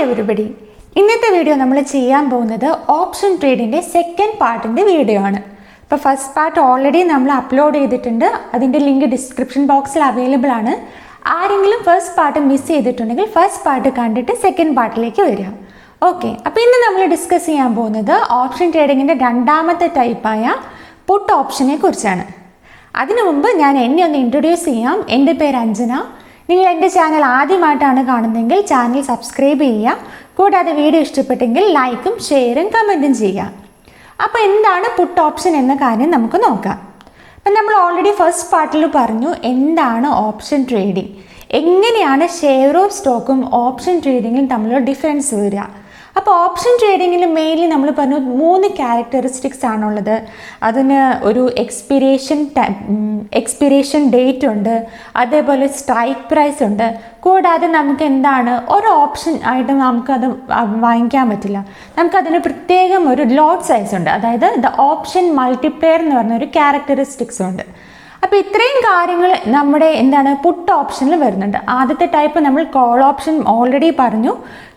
Hi everybody. ഇന്നത്തെ video നമ്മൾ ചെയ്യാൻ പോകുന്നത് ഓപ്ഷൻ ട്രേഡിൻ്റെ സെക്കൻഡ് പാർട്ടിൻ്റെ വീഡിയോ ആണ്. ഇപ്പോൾ ഫസ്റ്റ് പാർട്ട് ഓൾറെഡി നമ്മൾ അപ്ലോഡ് ചെയ്തിട്ടുണ്ട്. അതിൻ്റെ ലിങ്ക് ഡിസ്ക്രിപ്ഷൻ ബോക്സിൽ അവൈലബിൾ ആണ്. ആരെങ്കിലും ഫസ്റ്റ് പാർട്ട് മിസ് ചെയ്തിട്ടുണ്ടെങ്കിൽ ഫസ്റ്റ് പാർട്ട് കണ്ടിട്ട് സെക്കൻഡ് പാർട്ടിലേക്ക് വരിക. ഓക്കെ, അപ്പോൾ ഇന്ന് നമ്മൾ ഡിസ്കസ് ചെയ്യാൻ പോകുന്നത് ഓപ്ഷൻ ട്രേഡിങ്ങിൻ്റെ രണ്ടാമത്തെ ടൈപ്പായ പുട്ട് ഓപ്ഷനെ കുറിച്ചാണ്. അതിനു മുമ്പ് ഞാൻ എന്നെ ഒന്ന് ഇൻട്രൊഡ്യൂസ് ചെയ്യാം. എൻ്റെ പേര് അഞ്ജന. നിങ്ങൾ എൻ്റെ ചാനൽ ആദ്യമായിട്ടാണ് കാണുന്നതെങ്കിൽ ചാനൽ സബ്സ്ക്രൈബ് ചെയ്യുക. കൂടാതെ വീഡിയോ ഇഷ്ടപ്പെട്ടെങ്കിൽ ലൈക്കും ഷെയറും കമൻറ്റും ചെയ്യുക. അപ്പോൾ എന്താണ് പുട്ട് ഓപ്ഷൻ എന്ന കാര്യം നമുക്ക് നോക്കാം. അപ്പം നമ്മൾ ഓൾറെഡി ഫസ്റ്റ് പാർട്ടിൽ പറഞ്ഞു എന്താണ് ഓപ്ഷൻ ട്രേഡിംഗ്, എങ്ങനെയാണ് ഷെയർ ഓഫ് സ്റ്റോക്കും ഓപ്ഷൻ ട്രേഡിങ്ങും തമ്മിലുള്ള ഡിഫറൻസ് വരിക. അപ്പോൾ ഓപ്ഷൻ ട്രേഡിങ്ങിൽ മെയിൻലി നമ്മൾ പറഞ്ഞു 3 ക്യാരക്ടറിസ്റ്റിക്സ് ആണുള്ളത്. അതിന് ഒരു എക്സ്പിരേഷൻ ഡേറ്റ് ഉണ്ട്, അതേപോലെ സ്ട്രൈക്ക് പ്രൈസ് ഉണ്ട്. കൂടാതെ നമുക്ക് എന്താണ് ഒരു ഓപ്ഷൻ ആയിട്ട് നമുക്കത് വാങ്ങിക്കാൻ പറ്റില്ല. നമുക്കതിന് പ്രത്യേകം ഒരു ലോട്ട് സൈസ് ഉണ്ട്, അതായത് ദ ഓപ്ഷൻ മൾട്ടിപ്ലെയർ എന്ന് പറഞ്ഞ ഒരു ക്യാരക്ടറിസ്റ്റിക്സ് ഉണ്ട്. അപ്പോൾ ഇത്രയും കാര്യങ്ങൾ നമ്മുടെ എന്താണ് പുട്ട് ഓപ്ഷനിൽ വരുന്നുണ്ട്. ആദ്യത്തെ ടൈപ്പ് നമ്മൾ കോൾ ഓപ്ഷൻ ഓൾറെഡി പറഞ്ഞു.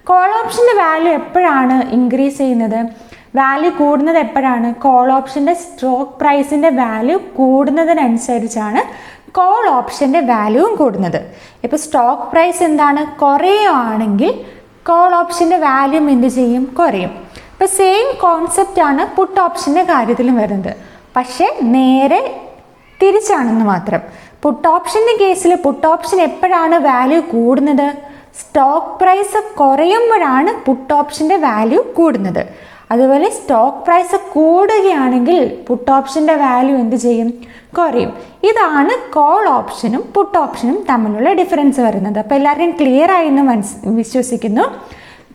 കോൾ ഓപ്ഷൻ്റെ വാല്യൂ എപ്പോഴാണ് ഇൻക്രീസ് ചെയ്യുന്നത്, വാല്യൂ കൂടുന്നത് എപ്പോഴാണ്? കോൾ ഓപ്ഷൻ്റെ സ്ട്രോക്ക് പ്രൈസിൻ്റെ വാല്യൂ കൂടുന്നതിനനുസരിച്ചാണ് കോൾ ഓപ്ഷൻ്റെ വാല്യൂവും കൂടുന്നത്. ഇപ്പോൾ സ്റ്റോക്ക് പ്രൈസ് എന്താണ് കുറയുകയാണെങ്കിൽ കോൾ ഓപ്ഷൻ്റെ വാല്യൂ എന്ത് ചെയ്യും? കുറയും. ഇപ്പോൾ സെയിം കോൺസെപ്റ്റാണ് പുട്ട് ഓപ്ഷൻ്റെ കാര്യത്തിലും വരുന്നത്, പക്ഷേ നേരെ തിരിച്ചാണെന്ന് മാത്രം. പുട്ട് ഓപ്ഷൻ്റെ കേസിൽ പുട്ട് ഓപ്ഷൻ എപ്പോഴാണ് വാല്യൂ കൂടുന്നത്? സ്റ്റോക്ക് പ്രൈസ് കുറയുമ്പോഴാണ് പുട്ട് ഓപ്ഷൻ്റെ വാല്യൂ കൂടുന്നത്. അതുപോലെ സ്റ്റോക്ക് പ്രൈസ് കൂടുകയാണെങ്കിൽ പുട്ട് ഓപ്ഷൻ്റെ വാല്യൂ എന്ത് ചെയ്യും? കുറയും. ഇതാണ് കോൾ ഓപ്ഷനും പുട്ട് ഓപ്ഷനും തമ്മിലുള്ള ഡിഫറൻസ് വരുന്നത്. അപ്പോൾ എല്ലാവരും ക്ലിയർ ആയെന്ന് വിശ്വസിക്കുന്നു.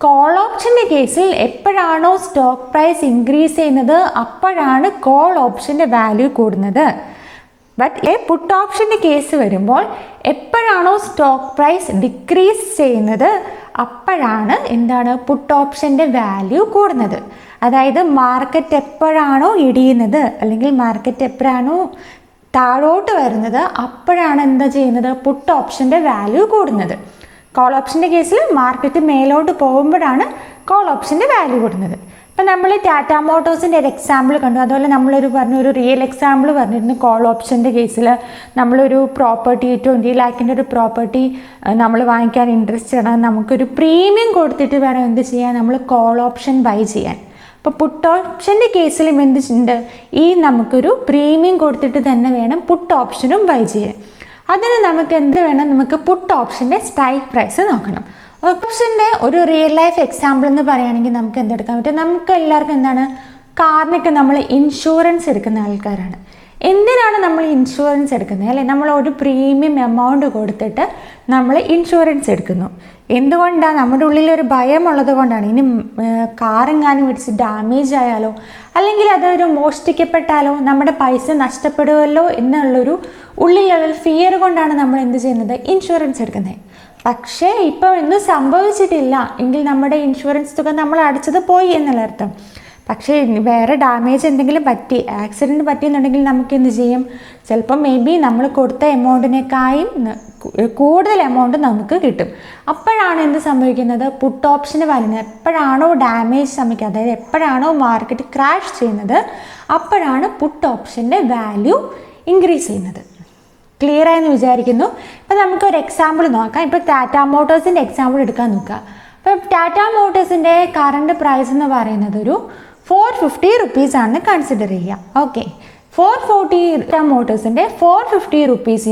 കോൾ ഓപ്ഷൻ്റെ കേസിൽ എപ്പോഴാണോ സ്റ്റോക്ക് പ്രൈസ് ഇൻക്രീസ് ചെയ്യുന്നത് അപ്പോഴാണ് കോൾ ഓപ്ഷൻ്റെ വാല്യൂ കൂടുന്നത്. ബട്ട് പുട്ട് ഓപ്ഷൻ്റെ കേസ് വരുമ്പോൾ എപ്പോഴാണോ സ്റ്റോക്ക് പ്രൈസ് ഡിക്രീസ് ചെയ്യുന്നത് അപ്പോഴാണ് എന്താണ് പുട്ട് ഓപ്ഷൻ്റെ വാല്യൂ കൂടുന്നത്. അതായത് മാർക്കറ്റ് എപ്പോഴാണോ ഇടിയുന്നത് അല്ലെങ്കിൽ മാർക്കറ്റ് എപ്പോഴാണോ താഴോട്ട് വരുന്നത് അപ്പോഴാണ് എന്താ ചെയ്യുന്നത്? പുട്ട് ഓപ്ഷൻ്റെ വാല്യൂ കൂടുന്നത്. കോൾ ഓപ്ഷൻ്റെ കേസിൽ മാർക്കറ്റ് മേലോട്ട് പോകുമ്പോഴാണ് കോൾ ഓപ്ഷൻ്റെ വാല്യൂ കൂടുന്നത്. ഇപ്പം നമ്മൾ ടാറ്റ മോട്ടോഴ്സിൻ്റെ ഒരു എക്സാമ്പിൾ കണ്ടു. അതുപോലെ നമ്മളൊരു ഒരു റിയൽ എക്സാമ്പിൾ പറഞ്ഞിരുന്നു. കോൾ ഓപ്ഷൻ്റെ കേസിൽ നമ്മളൊരു പ്രോപ്പർട്ടി 20 lakhൻ്റെ ഒരു പ്രോപ്പർട്ടി നമ്മൾ വാങ്ങിക്കാൻ ഇൻട്രസ്റ്റ് ആണ്. നമുക്കൊരു പ്രീമിയം കൊടുത്തിട്ട് വേണം എന്ത് ചെയ്യാൻ? നമ്മൾ കോൾ ഓപ്ഷൻ ബൈ ചെയ്യാൻ. അപ്പോൾ പുട്ട് ഓപ്ഷൻ്റെ കേസിലും എന്തുണ്ട്? നമുക്കൊരു പ്രീമിയം കൊടുത്തിട്ട് തന്നെ വേണം പുട്ട് ഓപ്ഷനും ബൈ ചെയ്യാൻ. അതിന് നമുക്ക് എന്ത് വേണം? നമുക്ക് പുട്ട് ഓപ്ഷൻ്റെ സ്ട്രൈക്ക് പ്രൈസ് നോക്കണം. ഓപ്ഷൻ്റെ ഒരു റിയൽ ലൈഫ് എക്സാമ്പിൾ എന്ന് പറയുകയാണെങ്കിൽ നമുക്ക് എന്തെടുക്കാൻ പറ്റും? നമുക്ക് എല്ലാവർക്കും എന്താണ്, കാറിനൊക്കെ നമ്മൾ ഇൻഷുറൻസ് എടുക്കുന്ന ആൾക്കാരാണ്. എന്തിനാണ് നമ്മൾ ഇൻഷുറൻസ് എടുക്കുന്നത്? അല്ലേ, നമ്മൾ ഒരു പ്രീമിയം എമൗണ്ട് കൊടുത്തിട്ട് നമ്മൾ ഇൻഷുറൻസ് എടുക്കുന്നു. എന്തുകൊണ്ടാണ്? നമ്മുടെ ഉള്ളിലൊരു ഭയമുള്ളത് കൊണ്ടാണ്. ഇനി കാറെങ്ങാനും ഇടിച്ച് ഡാമേജ് ആയാലോ അല്ലെങ്കിൽ അതൊരു മോഷ്ടിക്കപ്പെട്ടാലോ നമ്മുടെ പൈസ നഷ്ടപ്പെടുമല്ലോ എന്നുള്ളൊരു ഉള്ളിലുള്ള ഫിയർ കൊണ്ടാണ് നമ്മൾ എന്ത് ചെയ്യുന്നത്? ഇൻഷുറൻസ് എടുക്കുന്നത്. പക്ഷേ ഇപ്പോൾ ഒന്നും സംഭവിച്ചിട്ടില്ല എങ്കിൽ നമ്മുടെ ഇൻഷുറൻസ് തുക നമ്മൾ അടച്ചത് പോയി എന്നുള്ള അർത്ഥം. പക്ഷേ വേറെ ഡാമേജ് എന്തെങ്കിലും പറ്റി, ആക്സിഡൻറ്റ് പറ്റിയെന്നുണ്ടെങ്കിൽ നമുക്ക് എന്ത് ചെയ്യും? ചിലപ്പോൾ മേ ബി നമ്മൾ കൊടുത്ത എമൗണ്ടിനേക്കാളും കൂടുതൽ എമൗണ്ട് നമുക്ക് കിട്ടും. അപ്പോഴാണ് എന്ത് സംഭവിക്കുന്നത്? പുട്ട് ഓപ്ഷന് വരുന്നത്. എപ്പോഴാണോ ഡാമേജ് സംഭവിക്കുക, അതായത് എപ്പോഴാണോ മാർക്കറ്റ് ക്രാഷ് ചെയ്യുന്നത് അപ്പോഴാണ് പുട്ട് ഓപ്ഷൻ്റെ വാല്യൂ ഇൻക്രീസ് ചെയ്യുന്നത്. ക്ലിയർ ആയെന്ന് വിചാരിക്കുന്നു. ഇപ്പം നമുക്കൊരു എക്സാമ്പിൾ നോക്കാം. ഇപ്പോൾ ടാറ്റ മോട്ടോഴ്സിൻ്റെ എക്സാമ്പിൾ എടുക്കാൻ നോക്കുക. അപ്പം ടാറ്റ മോട്ടോഴ്സിൻ്റെ കറണ്ട് പ്രൈസ് എന്ന് പറയുന്നത് ഒരു 450 rupees ആണെന്ന് കൺസിഡർ ചെയ്യുക. ഓക്കെ, 440 മോട്ടോഴ്സിൻ്റെ 450 rupees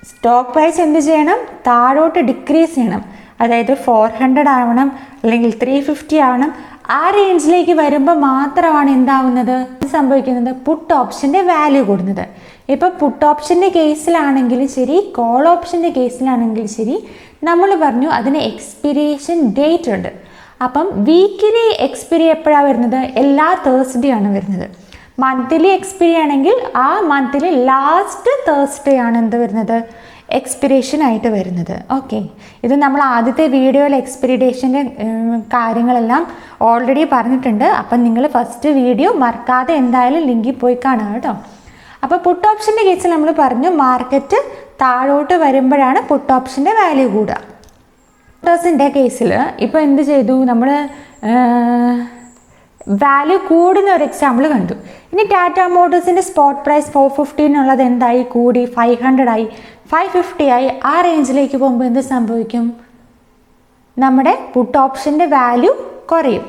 സ്റ്റോക്ക് പ്രൈസ് എന്ത് ചെയ്യണം? താഴോട്ട് ഡിക്രീസ് ചെയ്യണം. അതായത് 400 ആവണം അല്ലെങ്കിൽ 350 ആവണം. ആ റേഞ്ചിലേക്ക് വരുമ്പോൾ മാത്രമാണ് എന്താവുന്നത്? സംഭവിക്കുന്നത് പുട്ട് ഓപ്ഷൻ്റെ വാല്യൂ കൂടുന്നത്. ഇപ്പോൾ പുട്ട് ഓപ്ഷൻ്റെ കേസിലാണെങ്കിലും ശരി കോൾ ഓപ്ഷൻ്റെ കേസിലാണെങ്കിലും ശരി നമ്മൾ പറഞ്ഞു അതിന് എക്സ്പിരേഷൻ ഡേറ്റ് ഉണ്ട്. അപ്പം വീക്കിലി എക്സ്പിരി എപ്പോഴാണ് വരുന്നത്? എല്ലാ തേഴ്സ്ഡേ ആണ് വരുന്നത്. മന്ത്ലി എക്സ്പിരി ആണെങ്കിൽ ആ മന്ത്ലി ലാസ്റ്റ് തേഴ്സ്ഡേ ആണ് എന്ത് വരുന്നത്? എക്സ്പിരേഷൻ ആയിട്ട് വരുന്നത്. ഓക്കെ, ഇത് നമ്മൾ ആദ്യത്തെ വീഡിയോയിൽ എക്സ്പിരിഡേഷൻ്റെ കാര്യങ്ങളെല്ലാം ഓൾറെഡി പറഞ്ഞിട്ടുണ്ട്. അപ്പം നിങ്ങൾ ഫസ്റ്റ് വീഡിയോ മറക്കാതെ എന്തായാലും ലിങ്കിൽ പോയി കാണുക കേട്ടോ. അപ്പോൾ പുട്ട് ഓപ്ഷൻ്റെ കേസിൽ നമ്മൾ പറഞ്ഞു മാർക്കറ്റ് താഴോട്ട് വരുമ്പോഴാണ് പുട്ട് ഓപ്ഷൻ്റെ വാല്യൂ കൂടുക. മോട്ടോഴ്സിൻ്റെ കേസിൽ ഇപ്പോൾ എന്ത് ചെയ്തു നമ്മൾ വാല്യൂ കൂടുന്ന ഒരു എക്സാമ്പിൾ കണ്ടു. ഇനി ടാറ്റ മോട്ടോഴ്സിൻ്റെ സ്പോട്ട് പ്രൈസ് 450 എന്നുള്ളത് എന്തായി, കൂടി 500 ആയി, 550 ആയി. ആ റേഞ്ചിലേക്ക് പോകുമ്പോൾ എന്ത് സംഭവിക്കും, നമ്മുടെ പുട്ട് ഓപ്ഷൻ്റെ വാല്യൂ കുറയും.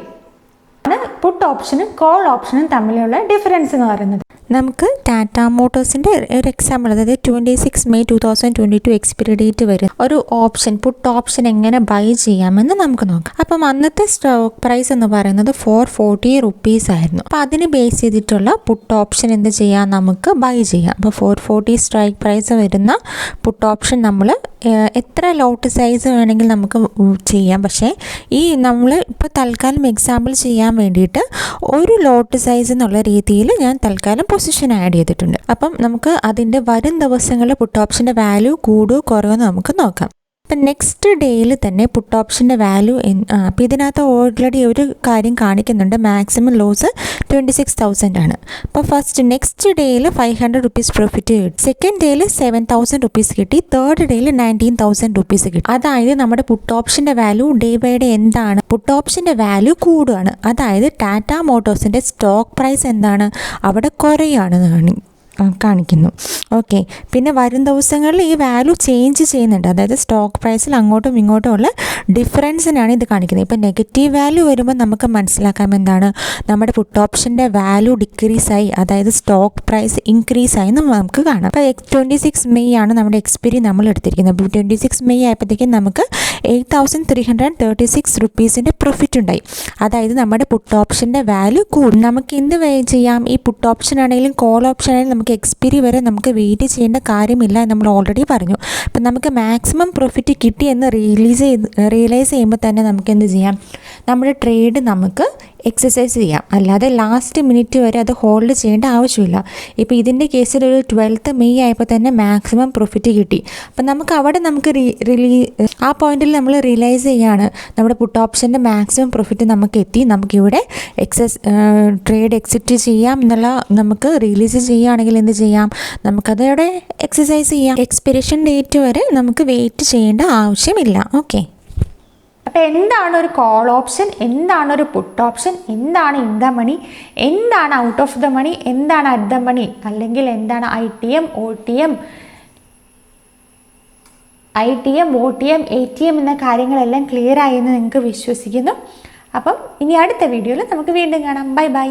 പുട്ട് ഓപ്ഷനും കോൾ ഓപ്ഷനും തമ്മിലുള്ള ഡിഫറൻസ് എന്ന് പറയുന്നത്. നമുക്ക് ടാറ്റ മോട്ടോഴ്സിൻ്റെ ഒരു എക്സാമ്പിൾ, അതായത് 26 മെയ് 2022 എക്സ്പയറി ഡേറ്റ് വരും ഒരു ഓപ്ഷൻ, പുട്ട് ഓപ്ഷൻ എങ്ങനെ ബൈ ചെയ്യാമെന്ന് നമുക്ക് നോക്കാം. അപ്പം അന്നത്തെ സ്റ്റോക്ക് പ്രൈസ് എന്ന് പറയുന്നത് 440 റുപ്പീസ് ആയിരുന്നു. അപ്പോൾ അതിന് ബേസ് ചെയ്തിട്ടുള്ള പുട്ട് ഓപ്ഷൻ എന്ത് ചെയ്യാം, നമുക്ക് ബൈ ചെയ്യാം. അപ്പോൾ 440 സ്ട്രൈക്ക് പ്രൈസ് വരുന്ന പുട്ട് ഓപ്ഷൻ നമ്മൾ എത്ര ലോട്ട് സൈസ് വേണമെങ്കിൽ നമുക്ക് ചെയ്യാം. പക്ഷേ ഈ നമ്മൾ ഇപ്പോൾ തൽക്കാലം എക്സാമ്പിൾ ചെയ്യാൻ വേണ്ടിയിട്ട് ഒരു ലോട്ട് സൈസ് എന്നുള്ള രീതിയിൽ ഞാൻ തൽക്കാലം പൊസിഷൻ ആഡ് ചെയ്തിട്ടുണ്ട്. അപ്പം നമുക്ക് അതിൻ്റെ വരും ദിവസങ്ങളിൽ പുട്ട് ഓപ്ഷൻ്റെ വാല്യൂ കൂടുകയോ കുറയോ എന്ന് നമുക്ക് നോക്കാം. അപ്പം നെക്സ്റ്റ് ഡേയിൽ തന്നെ പുട്ട് ഓപ്ഷൻ്റെ വാല്യൂ അപ്പോൾ ഇതിനകത്ത് ഓൾറെഡി ഒരു കാര്യം കാണിക്കുന്നുണ്ട്, മാക്സിമം ലോസ് 26,000 ആണ്. അപ്പോൾ ഫസ്റ്റ് നെക്സ്റ്റ് ഡേയിൽ 500 റുപ്പീസ് പ്രോഫിറ്റ് കിട്ടി, സെക്കൻഡ് ഡേയിൽ 7,000 റുപ്പീസ് കിട്ടി, തേർഡ് ഡേയിൽ 19,000 റുപ്പീസ് കിട്ടി. അതായത് നമ്മുടെ പുട്ട് ഓപ്ഷൻ്റെ വാല്യൂ ഡേ ബൈ ഡേ എന്താണ്, പുട്ട് ഓപ്ഷൻ്റെ വാല്യൂ കൂടുകയാണ്. അതായത് ടാറ്റ മോട്ടോഴ്സിൻ്റെ സ്റ്റോക്ക് പ്രൈസ് എന്താണ്, അവിടെ കുറയുകയാണ് കാണിക്കുന്നു. ഓക്കെ, പിന്നെ വരും ദിവസങ്ങളിൽ ഈ വാല്യൂ ചേഞ്ച് ചെയ്യുന്നുണ്ട്. അതായത് സ്റ്റോക്ക് പ്രൈസിൽ അങ്ങോട്ടും ഇങ്ങോട്ടും ഉള്ള ഡിഫറൻസിനാണ് ഇത് കാണിക്കുന്നത്. ഇപ്പോൾ നെഗറ്റീവ് വാല്യൂ വരുമ്പോൾ നമുക്ക് മനസ്സിലാക്കാം എന്താണ്, നമ്മുടെ പുട്ട് ഓപ്ഷൻ്റെ വാല്യൂ ഡിക്രീസ് ആയി, അതായത് സ്റ്റോക്ക് പ്രൈസ് ഇൻക്രീസ് ആയി എന്ന് നമുക്ക് കാണാം. അപ്പോൾ 26 മെയ് ആണ് നമ്മുടെ എക്സ്പയറി നമ്മൾ എടുത്തിരിക്കുന്നത്. അപ്പോൾ 26 മെയ് ആയപ്പോഴത്തേക്കും നമുക്ക് 8,336 റുപ്പീസിൻ്റെ പ്രോഫിറ്റ് ഉണ്ടായി. അതായത് നമ്മുടെ പുട്ട് ഓപ്ഷൻ്റെ വാല്യൂ കൂടും. നമുക്ക് എന്ത് ചെയ്യാം, ഈ പുട്ട് ഓപ്ഷൻ ആണെങ്കിലും കോൾ ഓപ്ഷൻ ആണെങ്കിലും നമുക്ക് എക്സ്പയറി വരെ നമുക്ക് വെയിറ്റ് ചെയ്യേണ്ട കാര്യമില്ല എന്ന് നമ്മൾ ഓൾറെഡി പറഞ്ഞു. അപ്പം നമുക്ക് മാക്സിമം പ്രോഫിറ്റ് കിട്ടി എന്ന് റിയലൈസ് ചെയ്യുമ്പോൾ തന്നെ നമുക്ക് എന്ത് ചെയ്യാം, നമ്മുടെ ട്രേഡ് നമുക്ക് എക്സസൈസ് ചെയ്യാം. അല്ലാതെ ലാസ്റ്റ് മിനിറ്റ് വരെ അത് ഹോൾഡ് ചെയ്യേണ്ട ആവശ്യമില്ല. ഇപ്പോൾ ഇതിൻ്റെ കേസിൽ ഒരു 12th മെയ് ആയപ്പോൾ തന്നെ മാക്സിമം പ്രോഫിറ്റ് കിട്ടി. അപ്പം നമുക്ക് അവിടെ നമുക്ക് ആ പോയിന്റിൽ നമ്മൾ റിയലൈസ് ചെയ്യുകയാണ് നമ്മുടെ പുട്ട് ഓപ്ഷൻ്റെ മാക്സിമം പ്രോഫിറ്റ് നമുക്ക് എത്തി, നമുക്കിവിടെ ട്രേഡ് എക്സിറ്റ് ചെയ്യാം എന്നുള്ള നമുക്ക് റിലീസ് ചെയ്യുകയാണെങ്കിൽ എന്ത് ചെയ്യാം, നമുക്കതവിടെ എക്സസൈസ് ചെയ്യാം. എക്സ്പിരേഷൻ ഡേറ്റ് വരെ നമുക്ക് വെയിറ്റ് ചെയ്യേണ്ട ആവശ്യമില്ല. ഓക്കെ, അപ്പോൾ എന്താണ് ഒരു കോൾ ഓപ്ഷൻ, എന്താണ് ഒരു പുട്ട് ഓപ്ഷൻ, എന്താണ് ഇൻ ദ മണി, എന്താണ് ഔട്ട് ഓഫ് ദ മണി, എന്താണ് അറ്റ് ദ മണി, അല്ലെങ്കിൽ എന്താണ് ITM, OTM, ATM എന്ന കാര്യങ്ങളെല്ലാം ക്ലിയർ ആയി എന്ന് നിങ്ങൾക്ക് വിശ്വസിക്കുന്നു. അപ്പം ഇനി അടുത്ത വീഡിയോയിൽ നമുക്ക് വീണ്ടും കാണാം. Bye bye.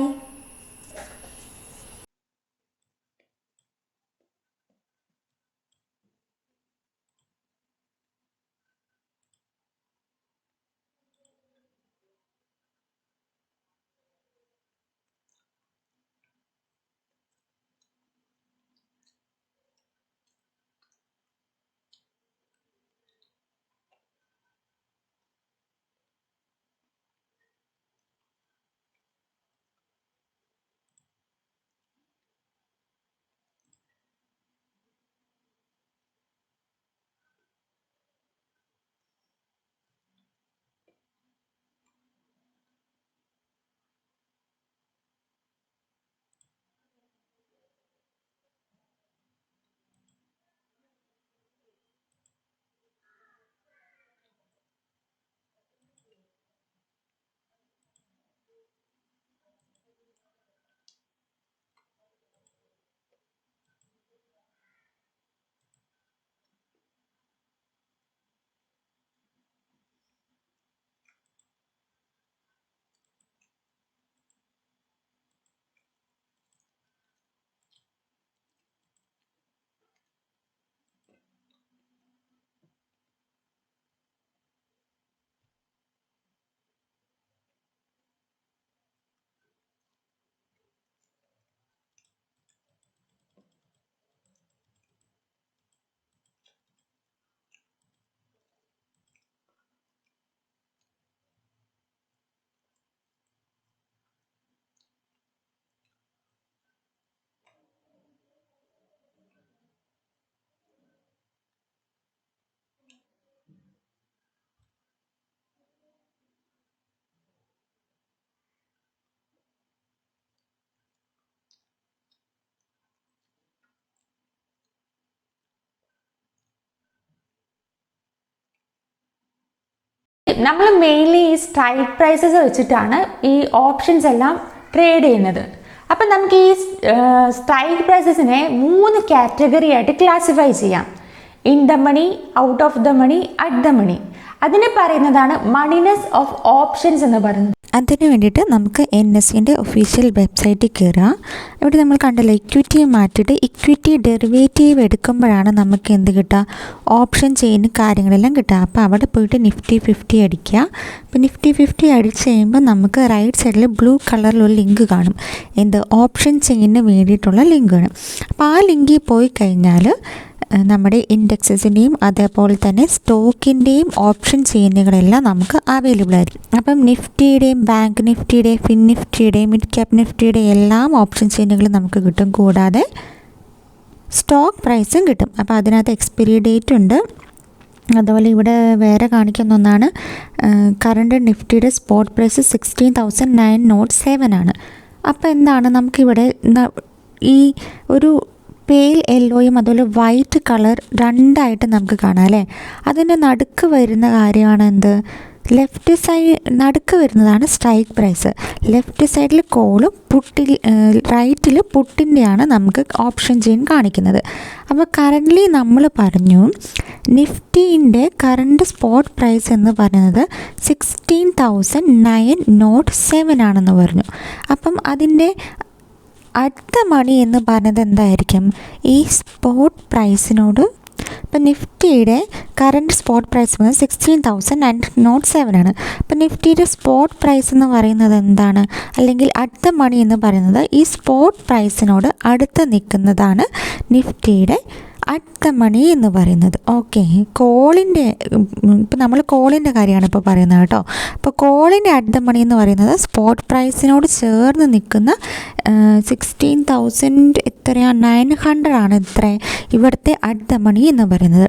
നമ്മൾ മെയിൻലി ഈ സ്ട്രൈക്ക് പ്രൈസസ് വെച്ചിട്ടാണ് ഈ ഓപ്ഷൻസ് എല്ലാം ട്രേഡ് ചെയ്യുന്നത്. അപ്പം നമുക്ക് ഈ സ്ട്രൈക്ക് പ്രൈസസിനെ 3 കാറ്റഗറി ആയിട്ട് ക്ലാസിഫൈ ചെയ്യാം. In the money, out of the money, at the money. അതിനെ പറയുന്നതാണ് മണിനെസ് ഓഫ് ഓപ്ഷൻസ് എന്ന് പറയുന്നത്. അതിന് വേണ്ടിയിട്ട് നമുക്ക് NSEൻ്റെ ഒഫീഷ്യൽ വെബ്സൈറ്റിൽ കയറാം. ഇവിടെ നമ്മൾ കണ്ടല്ലോ, ഇക്വിറ്റി മാറ്റിയിട്ട് ഇക്വിറ്റി ഡെറിവേറ്റീവ് എടുക്കുമ്പോഴാണ് നമുക്ക് എന്ത് കിട്ടുക, ഓപ്ഷൻ ചെയ്യുന്ന കാര്യങ്ങളെല്ലാം കിട്ടുക. അപ്പോൾ അവിടെ പോയിട്ട് നിഫ്റ്റി 50 അടിക്കുക. അപ്പോൾ നിഫ്റ്റി 50 അടിച്ച് കഴിയുമ്പോൾ നമുക്ക് റൈറ്റ് സൈഡിൽ ബ്ലൂ കളറിലൊരു ലിങ്ക് കാണും. എന്ത്, ഓപ്ഷൻ ചെയ്യുന്നതിന് വേണ്ടിയിട്ടുള്ള ലിങ്ക് കാണും. അപ്പോൾ ആ ലിങ്കിൽ പോയി കഴിഞ്ഞാൽ നമ്മുടെ ഇൻഡെക്സസിൻ്റെയും അതേപോലെ തന്നെ സ്റ്റോക്കിൻ്റെയും ഓപ്ഷൻ ചെയിനുകളെല്ലാം നമുക്ക് അവൈലബിൾ ആയിരിക്കും. അപ്പം നിഫ്റ്റിയുടെയും ബാങ്ക് നിഫ്റ്റിയുടെയും ഫിൻ നിഫ്റ്റിയുടെയും മിഡ് ക്യാപ് നിഫ്റ്റിയുടെയും എല്ലാം ഓപ്ഷൻ ചെയിനുകൾ നമുക്ക് കിട്ടും. കൂടാതെ സ്റ്റോക്ക് പ്രൈസും കിട്ടും. അപ്പോൾ അതിനകത്ത് എക്സ്പയറി ഡേറ്റ് ഉണ്ട്. അതുപോലെ ഇവിടെ വേറെ കാണിക്കുന്ന ഒന്നാണ്, കറണ്ട് നിഫ്റ്റിയുടെ സ്പോട്ട് പ്രൈസ് 16,907 ആണ്. അപ്പോൾ എന്താണ്, നമുക്കിവിടെ ഈ ഒരു പേൽ യെല്ലോയും അതുപോലെ വൈറ്റ് കളർ രണ്ടായിട്ട് നമുക്ക് കാണാം അല്ലേ. അതിൻ്റെ നടുക്ക് വരുന്ന കാര്യമാണ് എന്ത്, ലെഫ്റ്റ് സൈഡ് നടുക്ക് വരുന്നതാണ് സ്ട്രൈക്ക് പ്രൈസ്. ലെഫ്റ്റ് സൈഡിൽ കോളും റൈറ്റിൽ പുട്ടിൻ്റെയാണ് നമുക്ക് ഓപ്ഷൻ ചെയിൻ കാണിക്കുന്നത്. അപ്പോൾ കറൻ്റ്ലി നമ്മൾ പറഞ്ഞു നിഫ്റ്റീൻ്റെ കറണ്ട് സ്പോട്ട് പ്രൈസ് എന്ന് പറയുന്നത് 16,907 ആണെന്ന് പറഞ്ഞു. അപ്പം അതിൻ്റെ അടുത്ത മണി എന്ന് പറഞ്ഞത് എന്തായിരിക്കും, ഈ സ്പോട്ട് പ്രൈസിനോട്. ഇപ്പം നിഫ്റ്റിയുടെ കറണ്ട് സ്പോട്ട് പ്രൈസ് വന്നത് 16,907 ആണ്. അപ്പം നിഫ്റ്റിയുടെ സ്പോട്ട് പ്രൈസ് എന്ന് പറയുന്നത് എന്താണ്, അല്ലെങ്കിൽ അടുത്ത മണി എന്ന് പറയുന്നത് ഈ സ്പോട്ട് പ്രൈസിനോട് അടുത്ത് നിൽക്കുന്നതാണ് നിഫ്റ്റിയുടെ അടുത്ത മണി എന്ന് പറയുന്നത്. ഓക്കെ, കോളിൻ്റെ ഇപ്പം നമ്മൾ കോളിൻ്റെ കാര്യമാണ് ഇപ്പോൾ പറയുന്നത് കേട്ടോ. അപ്പോൾ കോളിൻ്റെ അടുത്ത മണി എന്ന് പറയുന്നത് സ്പോട്ട് പ്രൈസിനോട് ചേർന്ന് നിൽക്കുന്ന 16,000 എത്രയാണ്, 900 ആണ് ഇത്ര ഇവിടുത്തെ അടുത്ത മണി എന്ന് പറയുന്നത്.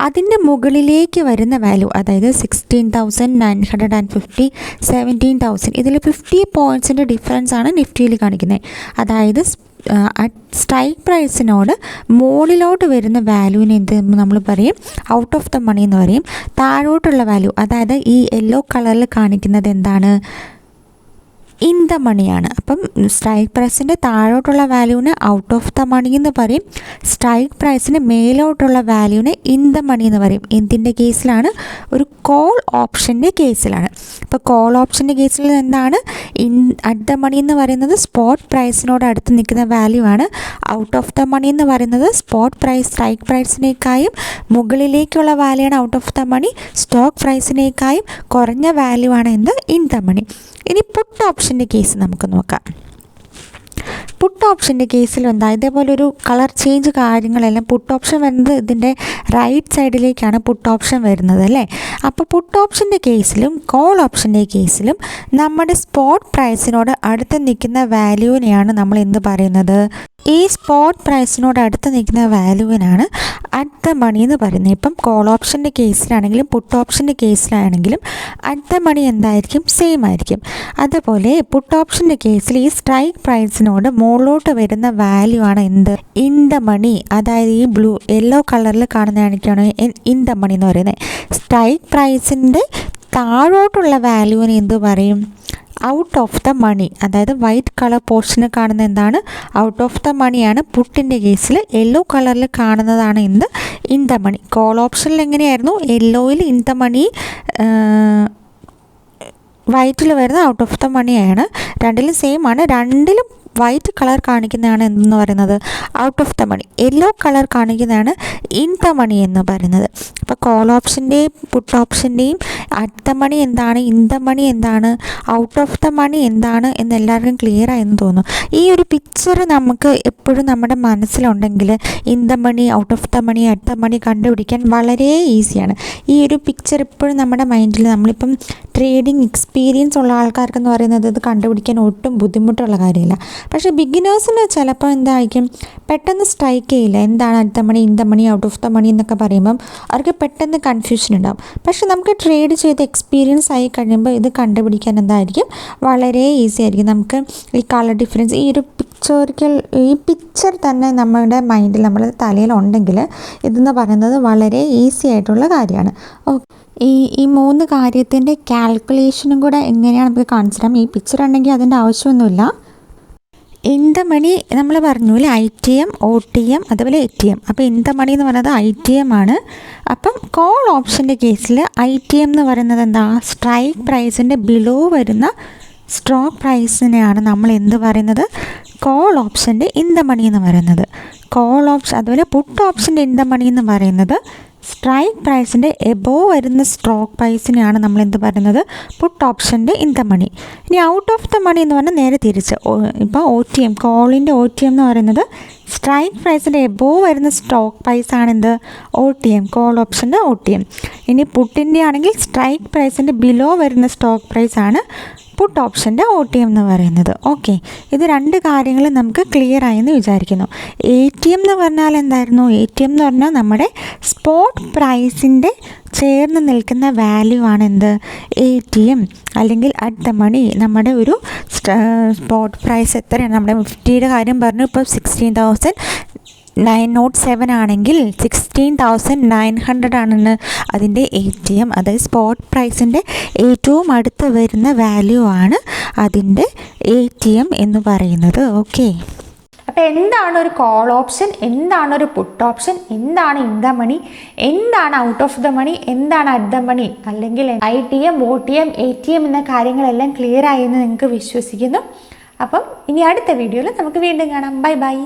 അതിൻ്റെ മുകളിലേക്ക് വരുന്ന വാല്യൂ, അതായത് 16,950, 17,000, ഇതിൽ 50 പോയിൻറ്റ്സിൻ്റെ ഡിഫറൻസ് ആണ് നിഫ്റ്റിയിൽ കാണിക്കുന്നത്. അതായത് സ്ട്രൈക്ക് പ്രൈസിനോട് മുകളിലോട്ട് വരുന്ന വാല്യൂവിന് എന്ത് നമ്മൾ പറയും, ഔട്ട് ഓഫ് ദ മണി എന്ന് പറയും. താഴോട്ടുള്ള വാല്യൂ, അതായത് ഈ യെല്ലോ കളറിൽ കാണിക്കുന്നത് എന്താണ്, ഇൻ ദ മണിയാണ്. അപ്പം സ്ട്രൈക്ക് പ്രൈസിൻ്റെ താഴോട്ടുള്ള വാല്യൂവിന് ഔട്ട് ഓഫ് ദ മണി എന്ന് പറയും. സ്ട്രൈക്ക് പ്രൈസിന് മേലോട്ടുള്ള വാല്യൂവിന് ഇൻ ദ മണി എന്ന് പറയും. എന്തിൻ്റെ കേസിലാണ്, ഒരു കോൾ ഓപ്ഷൻ്റെ കേസിലാണ്. ഇപ്പോൾ കോൾ ഓപ്ഷൻ്റെ കേസിൽ എന്താണ്, അറ്റ് ദ മണി എന്ന് പറയുന്നത് സ്പോട്ട് പ്രൈസിനോട് അടുത്ത് നിൽക്കുന്ന വാല്യൂ ആണ്. ഔട്ട് ഓഫ് ദ മണി എന്ന് പറയുന്നത് സ്പോട്ട് പ്രൈസ് സ്ട്രൈക്ക് പ്രൈസിനേക്കായും മുകളിലേക്കുള്ള വാല്യൂ ആണ് out of the money. Stock പ്രൈസിനേക്കായും കുറഞ്ഞ വാല്യൂ ആണ് എന്ത്, ഇൻ ദ മണി. ഇനി പുട്ട് ഓപ്ഷൻ്റെ കേസ് നമുക്ക് നോക്കാം. പുട്ട് ഓപ്ഷൻ്റെ കേസിൽ എന്താ, ഇതേപോലെ ഒരു കളർ ചേഞ്ച് കാര്യങ്ങളെല്ലാം പുട്ട് ഓപ്ഷൻ വരുന്നത് ഇതിൻ്റെ റൈറ്റ് സൈഡിലേക്കാണ് പുട്ട് ഓപ്ഷൻ വരുന്നത് അല്ലേ. അപ്പോൾ പുട്ട് ഓപ്ഷൻ്റെ കേസിലും കോൾ ഓപ്ഷൻ്റെ കേസിലും നമ്മുടെ സ്പോട്ട് പ്രൈസിനോട് അടുത്ത് നിൽക്കുന്ന വാല്യൂവിനെയാണ് നമ്മൾ എന്ത് പറയുന്നത്, ഈ സ്പോട്ട് പ്രൈസിനോട് അടുത്ത് നിൽക്കുന്ന വാല്യൂവിനാണ് അറ്റ് ദ മണി എന്ന് പറയുന്നത്. ഇപ്പം കോൾ ഓപ്ഷൻ്റെ കേസിലാണെങ്കിലും പുട്ട് ഓപ്ഷൻ്റെ കേസിലാണെങ്കിലും അറ്റ് ദ മണി എന്തായിരിക്കും, സെയിം ആയിരിക്കും. അതുപോലെ പുട്ട് ഓപ്ഷൻ്റെ കേസിൽ ഈ സ്ട്രൈക്ക് പ്രൈസിനോട് മുകളിലോട്ട് വരുന്ന വാല്യൂ ആണ് എന്ത്, ഇൻ ദ മണി. അതായത് ഈ യെല്ലോ കളറിൽ കാണുന്നതാണിക്കാണ് ഇൻ ദ മണി എന്ന് പറയുന്നത്. സ്ട്രൈക്ക് പ്രൈസിൻ്റെ താഴോട്ടുള്ള വാല്യൂവിന് എന്ത് പറയും, ഔട്ട് ഓഫ് ദ മണി. അതായത് വൈറ്റ് കളർ പോർഷന് കാണുന്ന എന്താണ്, ഔട്ട് ഓഫ് ദ മണിയാണ്. പുട്ടിൻ്റെ കേസിൽ യെല്ലോ കളറിൽ കാണുന്നതാണ് എന്ത്, ഇൻ ദ മണി. കോൾ ഓപ്ഷനിൽ എങ്ങനെയായിരുന്നു, യെല്ലോയിൽ ഇൻ ദ മണി, വൈറ്റിൽ വരുന്ന ഔട്ട് ഓഫ് ദ മണിയാണ്. രണ്ടിലും സെയിം ആണ്. രണ്ടിലും വൈറ്റ് കളർ കാണിക്കുന്നതാണ് എന്ന് പറയുന്നത് out of the money, yellow colour കാണിക്കുന്നതാണ് ഇൻ ദ മണി എന്ന് പറയുന്നത്. അപ്പോൾ കോൾ ഓപ്ഷൻ്റെയും പുട്ട് ഓപ്ഷൻ്റെയും അറ്റ് ദ മണി എന്താണ്, ഇൻ ദ മണി എന്താണ്, ഔട്ട് ഓഫ് ദ മണി എന്താണ് എന്ന് എല്ലാവർക്കും ക്ലിയർ ആയെന്ന് തോന്നുന്നു. ഈ ഒരു പിക്ചർ നമുക്ക് എപ്പോഴും നമ്മുടെ മനസ്സിലുണ്ടെങ്കിൽ in the money, out of the money, at the money കണ്ടുപിടിക്കാൻ വളരെ ഈസിയാണ്. ഈ ഒരു പിക്ചർ എപ്പോഴും നമ്മുടെ മൈൻഡിൽ, നമ്മളിപ്പം ട്രേഡിങ് എക്സ്പീരിയൻസ് ഉള്ള ആൾക്കാർക്കെന്ന് പറയുന്നത് ഇത് കണ്ടുപിടിക്കാൻ ഒട്ടും ബുദ്ധിമുട്ടുള്ള കാര്യമില്ല. പക്ഷേ ബിഗിനേഴ്സിന് ചിലപ്പോൾ എന്തായിരിക്കും, പെട്ടെന്ന് സ്ട്രൈക്ക് ചെയ്യില്ല, എന്താണ് at the money, in the money, out of the money എന്നൊക്കെ പറയുമ്പം അവർക്ക് പെട്ടെന്ന് കൺഫ്യൂഷൻ ഉണ്ടാകും. പക്ഷേ നമുക്ക് ട്രേഡ് ചെയ്ത് എക്സ്പീരിയൻസ് ആയി കഴിയുമ്പോൾ ഇത് കണ്ടുപിടിക്കാൻ എന്തായിരിക്കും, വളരെ ഈസി ആയിരിക്കും. നമുക്ക് ഈ കളർ ഡിഫറൻസ്, ഈ ഒരു ഒരിക്കൽ ഈ പിക്ചർ തന്നെ നമ്മുടെ മൈൻഡിൽ നമ്മുടെ തലയിലുണ്ടെങ്കിൽ ഇതെന്ന് പറയുന്നത് വളരെ ഈസി ആയിട്ടുള്ള കാര്യമാണ്. ഈ 3 കാര്യത്തിൻ്റെ കാൽക്കുലേഷനും കൂടെ എങ്ങനെയാണ് നമുക്ക് കാണിച്ചു തരാം. ഈ പിക്ചർ ഉണ്ടെങ്കിൽ അതിൻ്റെ ആവശ്യമൊന്നുമില്ല. ഇൻ ദ മണി നമ്മൾ പറഞ്ഞു അല്ലേ, ITM, OTM അതുപോലെ ATM. അപ്പോൾ ഇൻ ദ മണി എന്ന് പറയുന്നത് ITM ആണ്. അപ്പം കോൾ ഓപ്ഷൻ്റെ കേസിൽ ITM എന്ന് പറയുന്നത് എന്താ, സ്ട്രൈക്ക് പ്രൈസിൻ്റെ ബിലോ വരുന്ന സ്ട്രോക്ക് പ്രൈസിനെയാണ് നമ്മൾ എന്ത് പറയുന്നത്, കോൾ ഓപ്ഷൻ്റെ ഇൻ ദ മണി എന്ന് പറയുന്നത്. കോൾ ഓപ്ഷൻ അതുപോലെ പുട്ട് ഓപ്ഷൻ്റെ ഇൻ ദ മണി എന്ന് പറയുന്നത് സ്ട്രൈക്ക് പ്രൈസിൻ്റെ എബോവ് വരുന്ന സ്ട്രോക്ക് പ്രൈസിനെയാണ് നമ്മൾ എന്ത് പറയുന്നത്, പുട്ട് ഓപ്ഷൻ്റെ ഇൻ ദ മണി. ഇനി ഔട്ട് ഓഫ് ദ മണി എന്ന് പറഞ്ഞാൽ നേരെ തിരിച്ച്. ഇപ്പോൾ OTM കോളിൻ്റെ OTM എന്ന് പറയുന്നത് സ്ട്രൈക്ക് പ്രൈസിൻ്റെ എബോവ് വരുന്ന സ്റ്റോക്ക് പ്രൈസാണ് എന്ത്, OTM കോൾ ഓപ്ഷൻ്റെ OTM. ഇനി പുട്ടിൻ്റെ ആണെങ്കിൽ സ്ട്രൈക്ക് പ്രൈസിൻ്റെ ബിലോ വരുന്ന സ്റ്റോക്ക് പ്രൈസാണ് പുട്ട് ഓപ്ഷൻ്റെ OTM എന്ന് പറയുന്നത്. ഓക്കെ, ഇത് 2 കാര്യങ്ങൾ നമുക്ക് ക്ലിയർ ആയെന്ന് വിചാരിക്കുന്നു. ATM എന്ന് പറഞ്ഞാൽ എന്തായിരുന്നു, ATM എന്ന് പറഞ്ഞാൽ നമ്മുടെ സ്പോട്ട് പ്രൈസിൻ്റെ ചേർന്ന് നിൽക്കുന്ന വാല്യൂ ആണ് എന്ത്, ATM അല്ലെങ്കിൽ അറ്റ് ദ മണി. നമ്മുടെ ഒരു സ്പോട്ട് പ്രൈസ് എത്രയാണ്, നമ്മുടെ നിഫ്റ്റിയുടെ കാര്യം പറഞ്ഞു, ഇപ്പോൾ 16,907 ആണെങ്കിൽ 16,900 ആണെന്ന് അതിൻ്റെ ATM. അതായത് സ്പോട്ട് പ്രൈസിൻ്റെ ഏറ്റവും അടുത്ത് വരുന്ന വാല്യൂ ആണ് അതിൻ്റെ ATM എന്ന് പറയുന്നത്. ഓക്കെ, അപ്പോൾ എന്താണ് ഒരു കോൾ ഓപ്ഷൻ, എന്താണ് ഒരു പുട്ട് ഓപ്ഷൻ, എന്താണ് ഇൻ ദ മണി, എന്താണ് ഔട്ട് ഓഫ് ദ മണി, എന്താണ് അറ്റ് ദ മണി, അല്ലെങ്കിൽ ITM, OTM, ATM എന്ന കാര്യങ്ങളെല്ലാം ക്ലിയർ ആയെന്ന് നിങ്ങൾക്ക് വിശ്വസിക്കുന്നു. അപ്പം ഇനി അടുത്ത വീഡിയോയിൽ നമുക്ക് വീണ്ടും കാണാം. Bye by.